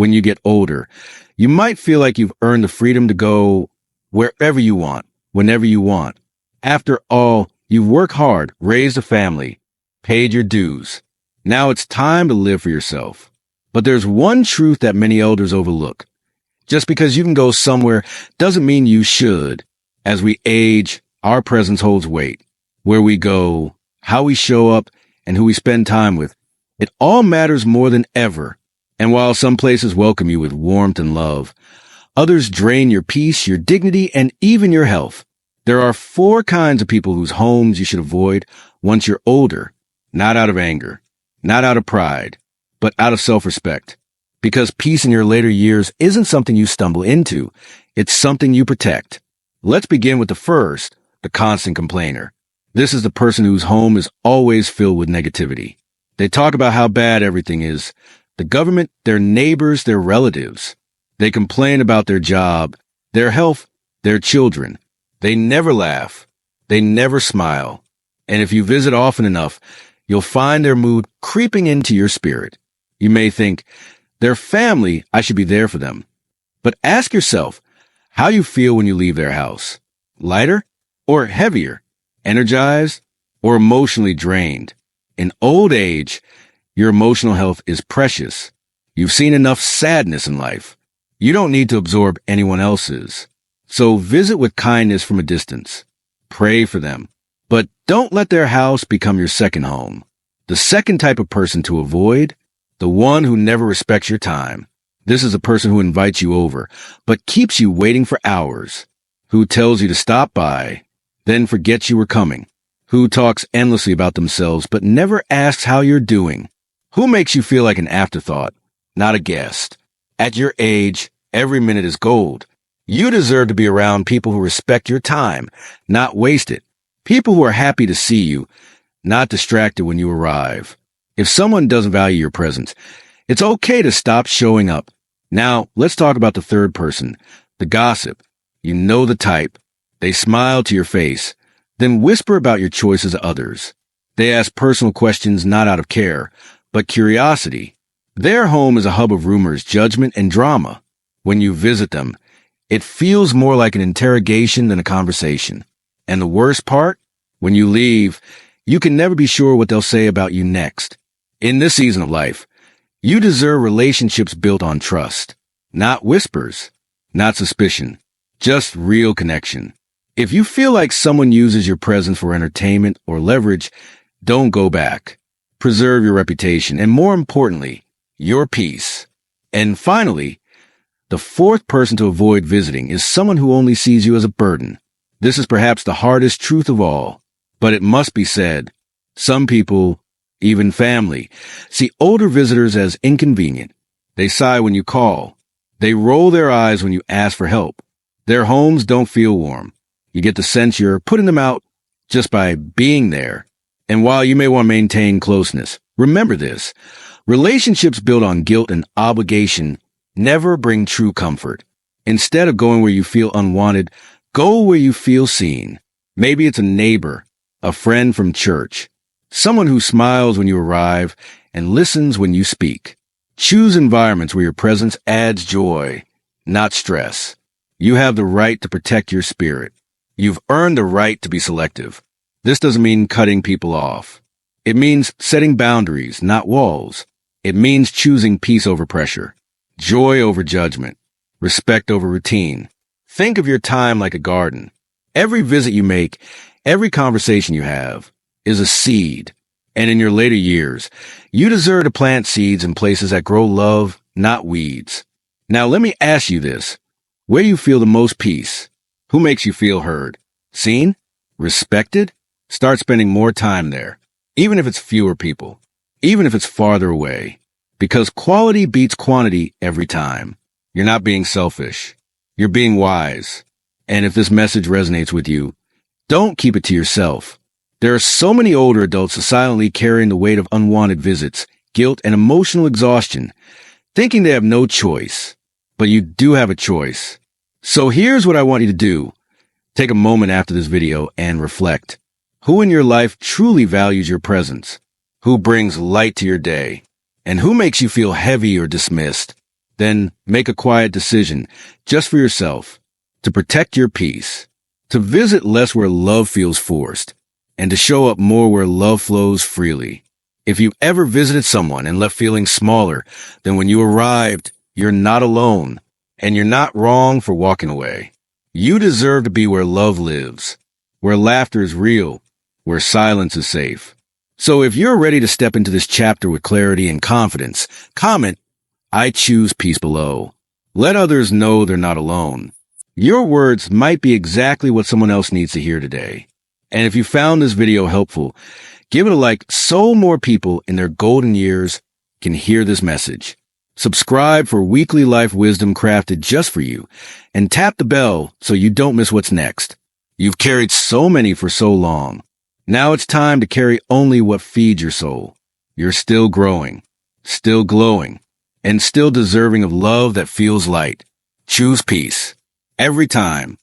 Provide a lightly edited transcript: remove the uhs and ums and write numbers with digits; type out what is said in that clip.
when you get older. You might feel like you've earned the freedom to go wherever you want, whenever you want. After all, you've worked hard, raised a family, paid your dues. Now it's time to live for yourself. But there's one truth that many elders overlook. Just because you can go somewhere doesn't mean you should. As we age, our presence holds weight. Where we go, how we show up, and who we spend time with. It all matters more than ever. And while some places welcome you with warmth and love, others drain your peace, your dignity, and even your health. There are 4 kinds of people whose homes you should avoid once you're older, not out of anger, not out of pride, but out of self-respect. Because peace in your later years isn't something you stumble into. It's something you protect. Let's begin with the first, the constant complainer. This is the person whose home is always filled with negativity. They talk about how bad everything is. The government, their neighbors, their relatives. They complain about their job, their health, their children. They never laugh. They never smile. And if you visit often enough, you'll find their mood creeping into your spirit. You may think, they're family, I should be there for them. But ask yourself how you feel when you leave their house. Lighter or heavier? Energized or emotionally drained? In old age, your emotional health is precious. You've seen enough sadness in life. You don't need to absorb anyone else's. So visit with kindness from a distance. Pray for them. But don't let their house become your second home. The second type of person to avoid, the one who never respects your time. This is a person who invites you over, but keeps you waiting for hours. Who tells you to stop by, then forgets you were coming. Who talks endlessly about themselves, but never asks how you're doing. Who makes you feel like an afterthought, not a guest. At your age, every minute is gold. You deserve to be around people who respect your time, not waste it. People who are happy to see you, not distracted when you arrive. If someone doesn't value your presence, it's okay to stop showing up. Now, let's talk about the third person, the gossip. You know the type. They smile to your face, then whisper about your choices to others. They ask personal questions not out of care, but curiosity. Their home is a hub of rumors, judgment, and drama. When you visit them, it feels more like an interrogation than a conversation. And the worst part? When you leave, you can never be sure what they'll say about you next. In this season of life, you deserve relationships built on trust. Not whispers, not suspicion, just real connection. If you feel like someone uses your presence for entertainment or leverage, don't go back. Preserve your reputation and, more importantly, your peace. And finally, the fourth person to avoid visiting is someone who only sees you as a burden. This is perhaps the hardest truth of all, but it must be said. Some people, even family, see older visitors as inconvenient. They sigh when you call. They roll their eyes when you ask for help. Their homes don't feel warm. You get the sense you're putting them out just by being there. And while you may want to maintain closeness, remember this. Relationships built on guilt and obligation never bring true comfort. Instead of going where you feel unwanted, go where you feel seen. Maybe it's a neighbor, a friend from church, someone who smiles when you arrive and listens when you speak. Choose environments where your presence adds joy, not stress. You have the right to protect your spirit. You've earned the right to be selective. This doesn't mean cutting people off. It means setting boundaries, not walls. It means choosing peace over pressure, joy over judgment, respect over routine. Think of your time like a garden. Every visit you make, every conversation you have, is a seed. And in your later years, you deserve to plant seeds in places that grow love, not weeds. Now let me ask you this. Where do you feel the most peace? Who makes you feel heard? Seen? Respected? Start spending more time there, even if it's fewer people, even if it's farther away, because quality beats quantity every time. You're not being selfish. You're being wise. And if this message resonates with you, don't keep it to yourself. There are so many older adults silently carrying the weight of unwanted visits, guilt, and emotional exhaustion, thinking they have no choice. But you do have a choice. So here's what I want you to do. Take a moment after this video and reflect. Who in your life truly values your presence? Who brings light to your day? And who makes you feel heavy or dismissed? then make a quiet decision just for yourself to protect your peace, to visit less where love feels forced, and to show up more where love flows freely. If you've ever visited someone and left feeling smaller than when you arrived, you're not alone, and you're not wrong for walking away. You deserve to be where love lives, where laughter is real, where silence is safe. So if you're ready to step into this chapter with clarity and confidence, comment, "I choose peace" below. Let others know they're not alone. Your words might be exactly what someone else needs to hear today. And if you found this video helpful, give it a like so more people in their golden years can hear this message. Subscribe for weekly life wisdom crafted just for you, and tap the bell so you don't miss what's next. You've carried so many for so long. Now it's time to carry only what feeds your soul. You're still growing, still glowing, and still deserving of love that feels light. Choose peace every time.